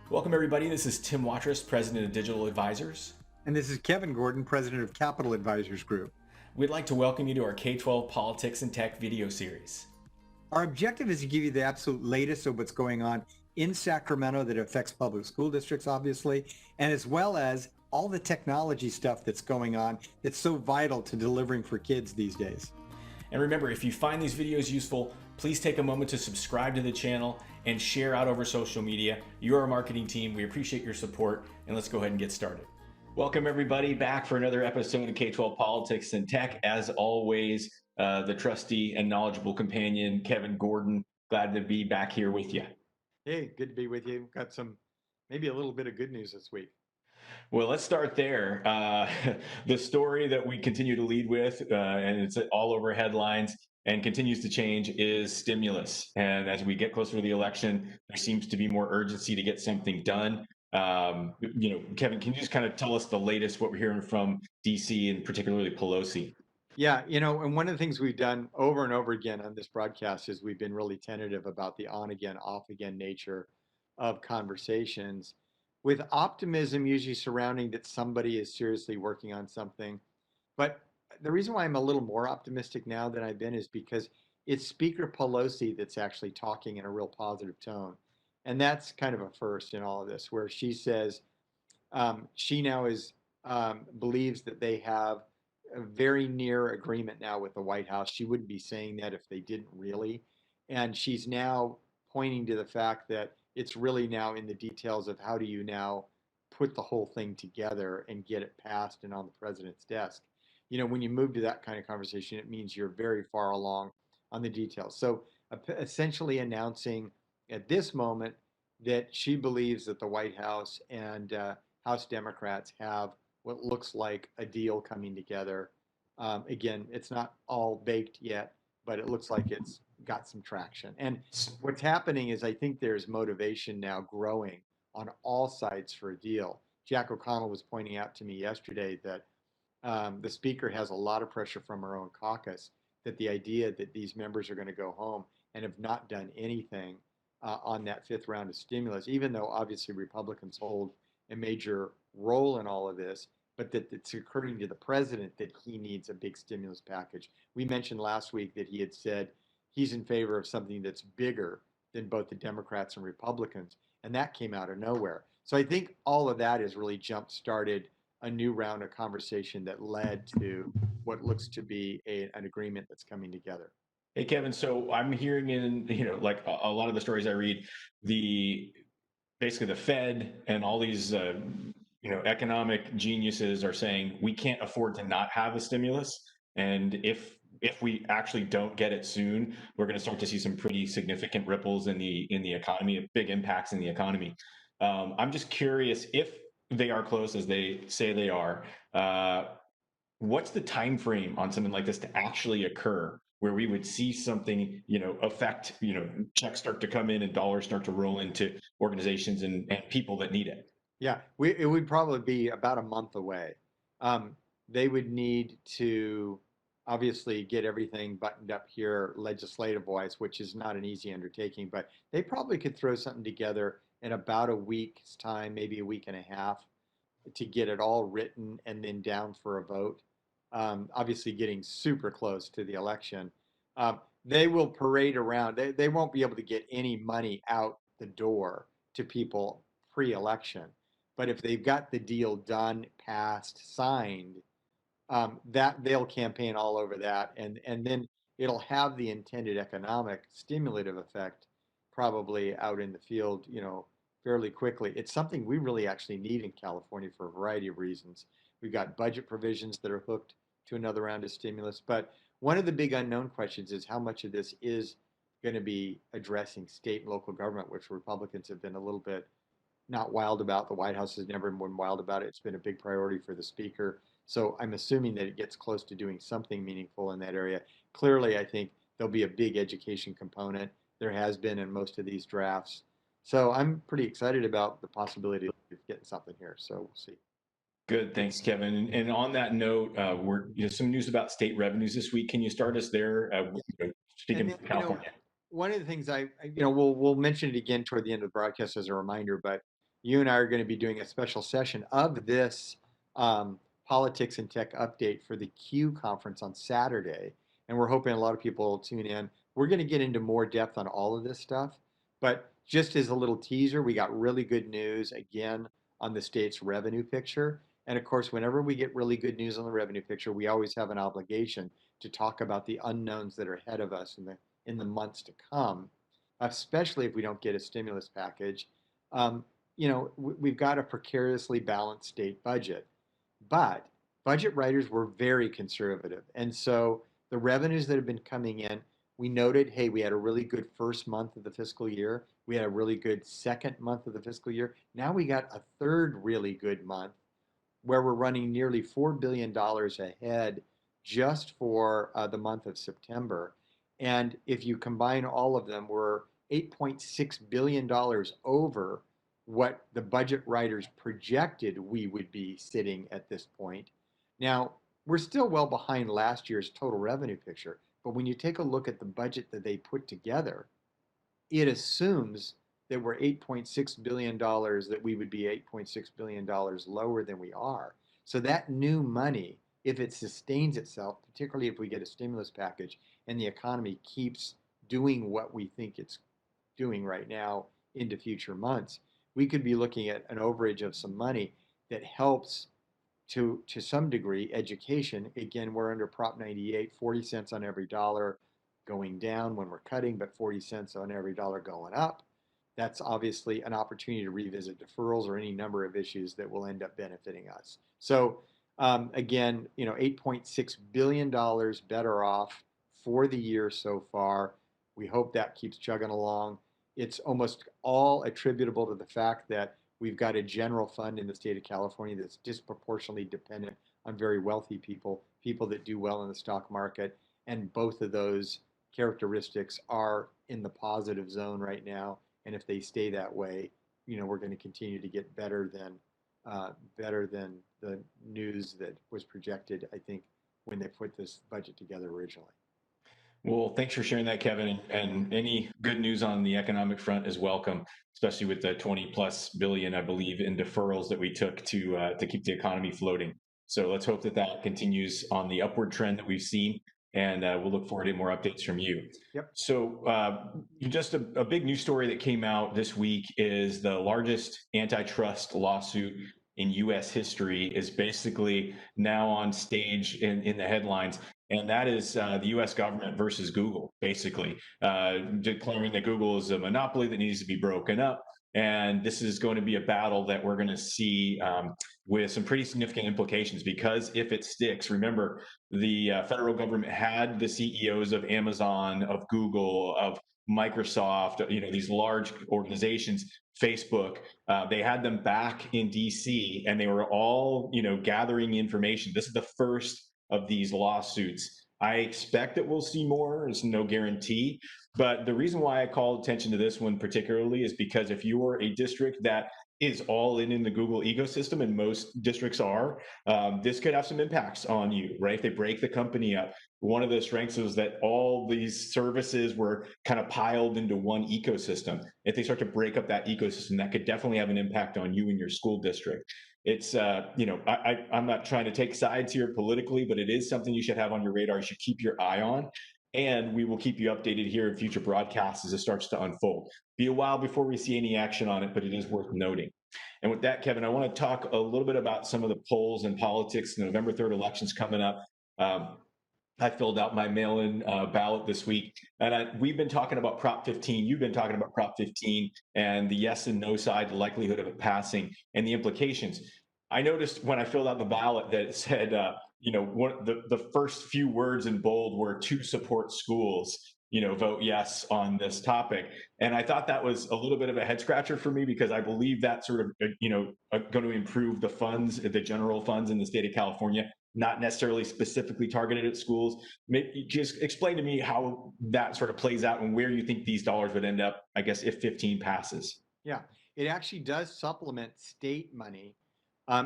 Welcome, everybody. This is Tim Watrous, President of Digital Advisors. And this is Kevin Gordon, President of Capital Advisors Group. We'd like to welcome you to our K-12 Politics and Tech video series. Our objective is to give you the absolute latest of what's going on in Sacramento that affects public school districts, obviously, and as well as all the technology stuff that's going on that's so vital to delivering for kids these days. And remember, if you find these videos useful, please take a moment to subscribe to the channel and share out over social media. You're our marketing team. We appreciate your support, and let's go ahead and get started. Welcome, everybody, back for another episode of K-12 Politics and Tech. As always, the trusty and knowledgeable companion, Kevin Gordon. Glad to be back here with you. Hey, good to be with you. Got maybe a little bit of good news this week. Well, let's start there. The story that we continue to lead with, and it's all over headlines and continues to change, is stimulus. And as we get closer to the election, there seems to be more urgency to get something done. Kevin, can you just kind of tell us the latest, what we're hearing from DC and particularly Pelosi? Yeah, and one of the things we've done over and over again on this broadcast is we've been really tentative about the on again, off again nature of conversations, with optimism usually surrounding that somebody is seriously working on something. But the reason why I'm a little more optimistic now than I've been is because it's Speaker Pelosi that's actually talking in a real positive tone. And that's kind of a first in all of this, where she says she now believes that they have a very near agreement now with the White House. She wouldn't be saying that if they didn't really. And she's now pointing to the fact that it's really now in the details of how do you now put the whole thing together and get it passed and on the president's desk. When you move to that kind of conversation, it means you're very far along on the details. So essentially announcing at this moment that she believes that the White House and House Democrats have what looks like a deal coming together. Again, it's not all baked yet, but it looks like it's got some traction. And what's happening is I think there's motivation now growing on all sides for a deal. Jack O'Connell was pointing out to me yesterday that the speaker has a lot of pressure from her own caucus that the idea that these members are going to go home and have not done anything on that fifth round of stimulus, even though obviously Republicans hold a major role in all of this, but that it's occurring to the president that he needs a big stimulus package. We mentioned last week that he had said he's in favor of something that's bigger than both the Democrats and Republicans, and that came out of nowhere. So I think all of that has really jump started a new round of conversation that led to what looks to be an agreement that's coming together. Hey, Kevin. So I'm hearing in, like a lot of the stories I read, the basically the Fed and all these, economic geniuses are saying we can't afford to not have a stimulus, and if we actually don't get it soon, we're going to start to see some pretty significant ripples in the economy, big impacts in the economy. I'm just curious if they are close as they say they are. What's the time frame on something like this to actually occur where we would see something affect checks start to come in and dollars start to roll into organizations and people that need it? Yeah, it would probably be about a month away. They would need to obviously get everything buttoned up here legislative wise, which is not an easy undertaking, but they probably could throw something together in about a week's time, maybe a week and a half, to get it all written and then down for a vote. Obviously, getting super close to the election. They will parade around. They won't be able to get any money out the door to people pre-election. But if they've got the deal done, passed, signed, that they'll campaign all over that, and then it'll have the intended economic stimulative effect probably out in the field, fairly quickly. It's something we really actually need in California for a variety of reasons. We've got budget provisions that are hooked to another round of stimulus, but one of the big unknown questions is how much of this is going to be addressing state and local government, which Republicans have been a little bit not wild about. The White House has never been wild about it. It's been a big priority for the speaker. So I'm assuming that it gets close to doing something meaningful in that area. Clearly, I think there'll be a big education component. There has been in most of these drafts. So I'm pretty excited about the possibility of getting something here. So we'll see. Good, thanks, Kevin. And on that note, we're some news about state revenues this week. Can you start us there? And Speaking then, of California. one of the things we'll mention it again toward the end of the broadcast as a reminder, but you and I are going to be doing a special session of this um, politics and tech update for the Q conference on Saturday. And we're hoping a lot of people will tune in. We're going to get into more depth on all of this stuff. But just as a little teaser, we got really good news again on the state's revenue picture. And of course, whenever we get really good news on the revenue picture, we always have an obligation to talk about the unknowns that are ahead of us in the months to come, especially if we don't get a stimulus package. Um, we've got a precariously balanced state budget, but budget writers were very conservative. And so the revenues that have been coming in, we noted, hey, we had a really good first month of the fiscal year. We had a really good second month of the fiscal year. Now we got a third really good month where we're running nearly $4 billion ahead just for the month of September. And if you combine all of them, we're $8.6 billion over what the budget writers projected we would be sitting at this point. Now, we're still well behind last year's total revenue picture, but when you take a look at the budget that they put together, it assumes that we're $8.6 billion, that we would be $8.6 billion lower than we are. So that new money, if it sustains itself, particularly if we get a stimulus package and the economy keeps doing what we think it's doing right now into future months, we could be looking at an overage of some money that helps to some degree education. Again, we're under Prop 98, 40 cents on every dollar going down when we're cutting, but 40 cents on every dollar going up. That's obviously an opportunity to revisit deferrals or any number of issues that will end up benefiting us. So again, $8.6 billion better off for the year so far. We hope that keeps chugging along. It's almost all attributable to the fact that we've got a general fund in the state of California that's disproportionately dependent on very wealthy people, people that do well in the stock market. And both of those characteristics are in the positive zone right now. And if they stay that way, we're going to continue to get better than the news that was projected, I think, when they put this budget together originally. Well, thanks for sharing that, Kevin. And any good news on the economic front is welcome, especially with the 20 plus billion, I believe, in deferrals that we took to keep the economy floating. So let's hope that that continues on the upward trend that we've seen, and we'll look forward to more updates from you. Yep. So, just a big news story that came out this week is the largest antitrust lawsuit in U.S. history is basically now on stage in the headlines, and that is the U.S. government versus Google, basically declaring that Google is a monopoly that needs to be broken up. And this is going to be a battle that we're going to see with some pretty significant implications, because if it sticks, remember, the federal government had the CEOs of Amazon, of Google, of Microsoft, these large organizations, Facebook, they had them back in DC, and they were all, gathering information. This is the first of these lawsuits. I expect that we'll see more. There's no guarantee. But the reason why I call attention to this one particularly is because if you are a district that is all in the Google ecosystem, and most districts are, this could have some impacts on you, right? If they break the company up. One of the strengths is that all these services were kind of piled into one ecosystem. If they start to break up that ecosystem, that could definitely have an impact on you and your school district. It's I'm not trying to take sides here politically, but it is something you should have on your radar. You should keep your eye on, and we will keep you updated here in future broadcasts as it starts to unfold. Be a while before we see any action on it, but it is worth noting. And with that, Kevin, I want to talk a little bit about some of the polls and politics. The November 3rd elections coming up. I filled out my mail-in ballot this week, and we've been talking about Prop 15. You've been talking about Prop 15 and the yes and no side, the likelihood of it passing, and the implications. I noticed when I filled out the ballot that it said, the first few words in bold were "to support schools." Vote yes on this topic. And I thought that was a little bit of a head scratcher for me, because I believe that sort of, going to improve the funds, the general funds in the state of California, not necessarily specifically targeted at schools. Maybe just explain to me how that sort of plays out and where you think these dollars would end up, I guess, if 15 passes. Yeah, it actually does supplement state money.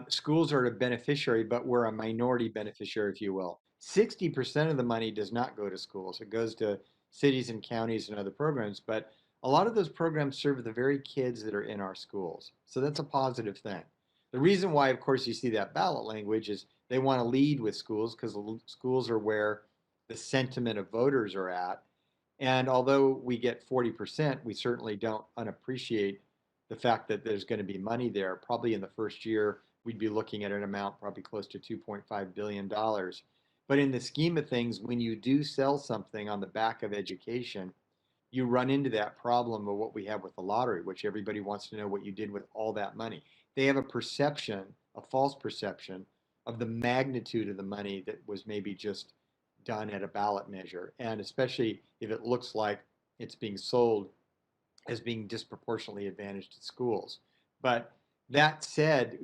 Schools are a beneficiary, but we're a minority beneficiary, if you will. 60% of the money does not go to schools. It goes to cities and counties and other programs. But a lot of those programs serve the very kids that are in our schools. So that's a positive thing. The reason why, of course, you see that ballot language is they want to lead with schools because schools are where the sentiment of voters are at. And although we get 40%, we certainly don't unappreciate the fact that there's going to be money there. Probably in the first year, we'd be looking at an amount probably close to $2.5 billion. But in the scheme of things, when you do sell something on the back of education, you run into that problem of what we have with the lottery, which everybody wants to know what you did with all that money. They have a perception, a false perception of the magnitude of the money that was maybe just done at a ballot measure. And especially if it looks like it's being sold as being disproportionately advantaged to schools. But that said,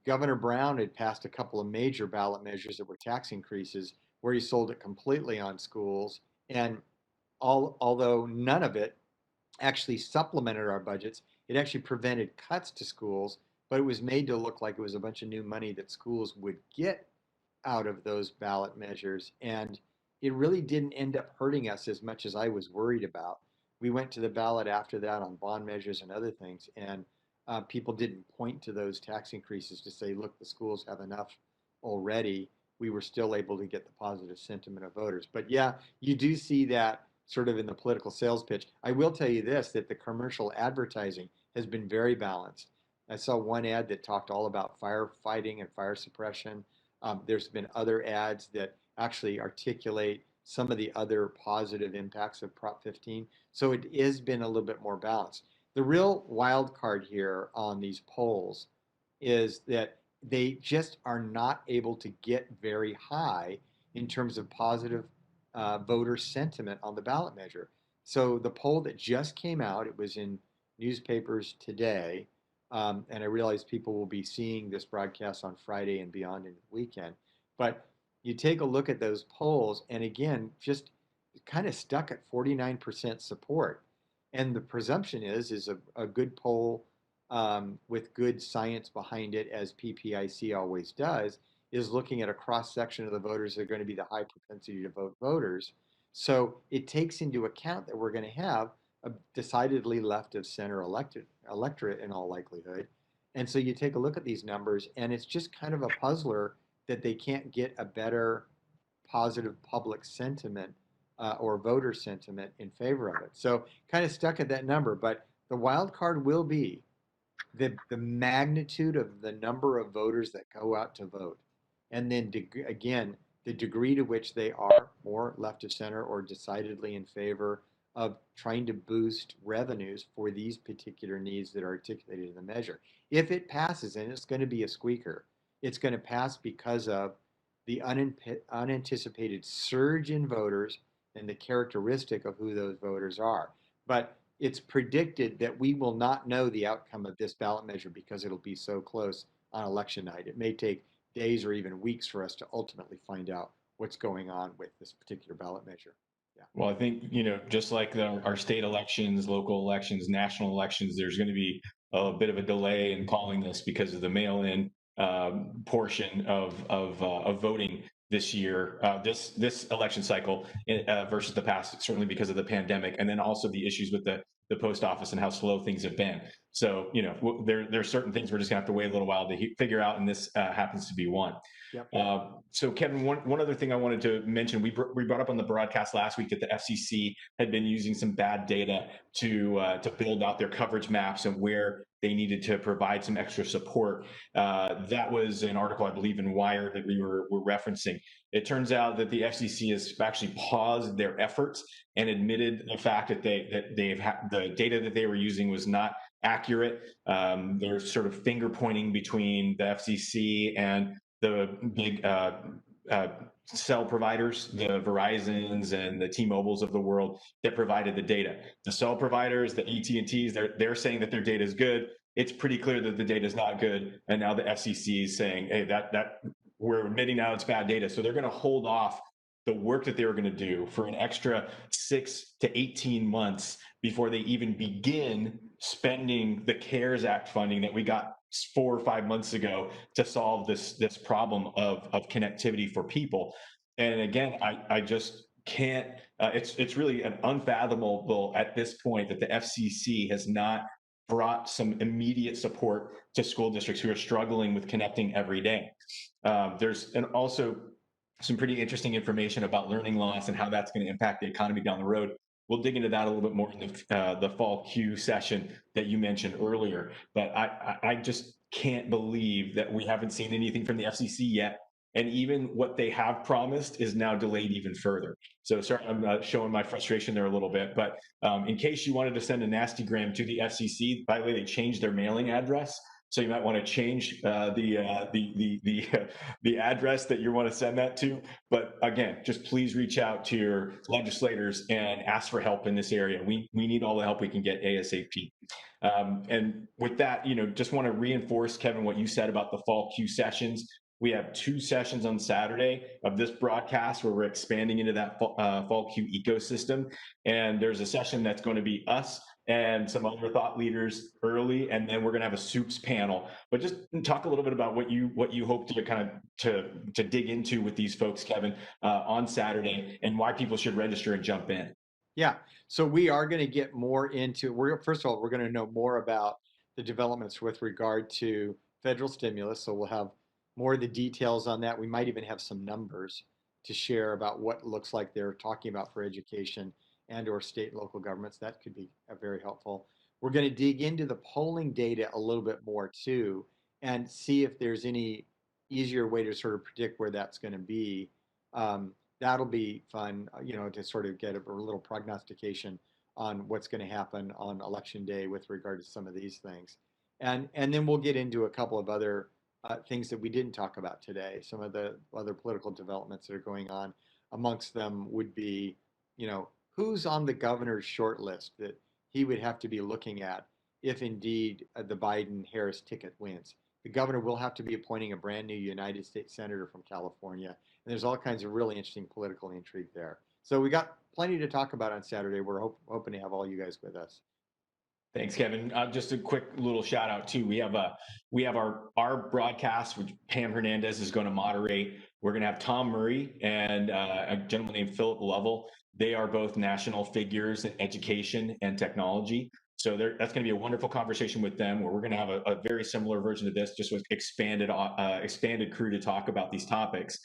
Governor Brown had passed a couple of major ballot measures that were tax increases where he sold it completely on schools. And although none of it actually supplemented our budgets, it actually prevented cuts to schools, but it was made to look like it was a bunch of new money that schools would get out of those ballot measures. And it really didn't end up hurting us as much as I was worried about. We went to the ballot after that on bond measures and other things, and people didn't point to those tax increases to say, look, the schools have enough already. We were still able to get the positive sentiment of voters. But yeah, you do see that sort of in the political sales pitch. I will tell you this, that the commercial advertising has been very balanced. I saw one ad that talked all about firefighting and fire suppression. There's been other ads that actually articulate some of the other positive impacts of Prop 15. So it has been a little bit more balanced. The real wild card here on these polls is that they just are not able to get very high in terms of positive voter sentiment on the ballot measure. So the poll that just came out, it was in newspapers today, and I realize people will be seeing this broadcast on Friday and beyond into the weekend. But you take a look at those polls, and again, just kind of stuck at 49% support. And the presumption is a good poll with good science behind it, as PPIC always does, is looking at a cross section of the voters that are going to be the high propensity to vote voters. So it takes into account that we're going to have a decidedly left of center electorate in all likelihood. And so you take a look at these numbers, and it's just kind of a puzzler that they can't get a better positive public sentiment or voter sentiment in favor of it. So kind of stuck at that number, but the wild card will be the magnitude of the number of voters that go out to vote. And then again, the degree to which they are more left of center or decidedly in favor of trying to boost revenues for these particular needs that are articulated in the measure. If it passes, and it's going to be a squeaker, it's going to pass because of the unanticipated surge in voters and the characteristic of who those voters are. But it's predicted that we will not know the outcome of this ballot measure because it'll be so close on election night. It may take days or even weeks for us to ultimately find out what's going on with this particular ballot measure. Yeah. Well, I think, just like our state elections, local elections, national elections, there's going to be a bit of a delay in calling this because of the mail-in portion of voting this year, this election cycle versus the past, certainly because of the pandemic, and then also the issues with the post office and how slow things have been. So, there's certain things we're just gonna have to wait a little while to figure out, and this happens to be one. Yep. So Kevin, one other thing I wanted to mention, we brought up on the broadcast last week that the FCC had been using some bad data to build out their coverage maps and where they needed to provide some extra support. That was an article, I believe, in Wired that we were referencing. It turns out that the FCC has actually paused their efforts and admitted the fact that the data that they were using was not accurate. They're sort of finger pointing between the FCC and the big cell providers, the Verizons and the T-Mobiles of the world that provided the data. The cell providers, the AT&Ts, they're saying that their data is good. It's pretty clear that the data is not good, and now the FCC is saying, hey, that we're admitting now it's bad data, so they're going to hold off the work that they were going to do for an extra 6 to 18 months before they even begin spending the CARES Act funding that we got 4 or 5 months ago to solve this problem of connectivity for people. And again, I just can't it's really an unfathomable at this point that the FCC has not brought some immediate support to school districts who are struggling with connecting every day. There's also some pretty interesting information about learning loss and how that's going to impact the economy down the road. We'll dig into that a little bit more in the fall Q session that you mentioned earlier. But I just can't believe that we haven't seen anything from the FCC yet. And even what they have promised is now delayed even further. So sorry, I'm showing my frustration there a little bit. But in case you wanted to send a nasty gram to the FCC, by the way, they changed their mailing address. So you might want to change the address that you want to send that to. But again, just please reach out to your legislators and ask for help in this area. We need all the help we can get ASAP. And with that, just want to reinforce, Kevin, what you said about the fall Q sessions. We have 2 sessions on Saturday of this broadcast where we're expanding into that fall Q ecosystem. And there's a session that's going to be us and some other thought leaders early, and then we're going to have a soups panel. But just talk a little bit about what you hope to kind of to dig into with these folks, Kevin, on Saturday, and why people should register and jump in. Yeah, so we are going to get more into, first of all, we're going to know more about the developments with regard to federal stimulus. So we'll have more of the details on that. We might even have some numbers to share about what it looks like they're talking about for education and or state and local governments. That could be very helpful. We're going to dig into the polling data a little bit more too, and see if there's any easier way to sort of predict where that's going to be. That'll be fun, to sort of get a little prognostication on what's going to happen on election day with regard to some of these things. And then we'll get into a couple of other things that we didn't talk about today, some of the other political developments that are going on. Amongst them would be, who's on the governor's short list that he would have to be looking at if indeed the Biden-Harris ticket wins. The governor will have to be appointing a brand new United States senator from California. And there's all kinds of really interesting political intrigue there. So we got plenty to talk about on Saturday. We're hoping to have all you guys with us. Thanks, Kevin. Just a quick little shout out too. We have our broadcast, which Pam Hernandez is going to moderate. We're going to have Tom Murray and a gentleman named Philip Lovell. They are both national figures in education and technology. So that's going to be a wonderful conversation with them, where we're going to have a very similar version of this, just with expanded crew to talk about these topics.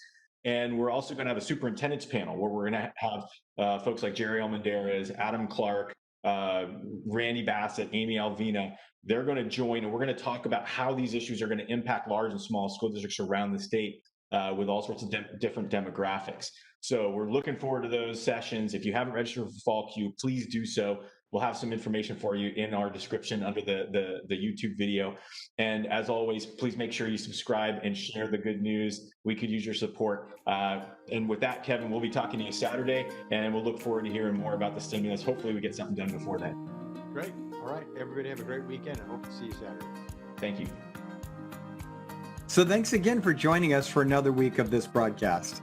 And we're also going to have a superintendent's panel where we're going to have folks like Jerry Almendarez, Adam Clark, Randy Bassett, Amy Alvina. They're going to join, and we're going to talk about how these issues are going to impact large and small school districts around the state with all sorts of different demographics. So we're looking forward to those sessions. If you haven't registered for Fall Q, please do so. We'll have some information for you in our description under the YouTube video. And as always, please make sure you subscribe and share the good news. We could use your support. And with that, Kevin, we'll be talking to you Saturday, and we'll look forward to hearing more about the stimulus. Hopefully we get something done before then. Great. All right. Everybody have a great weekend. I hope to see you Saturday. Thank you. So thanks again for joining us for another week of this broadcast.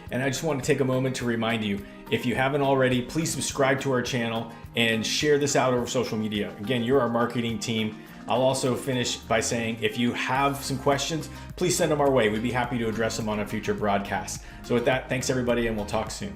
And I just want to take a moment to remind you, if you haven't already, please subscribe to our channel and share this out over social media. Again, you're our marketing team. I'll also finish by saying, if you have some questions, please send them our way. We'd be happy to address them on a future broadcast. So with that, thanks everybody, and we'll talk soon.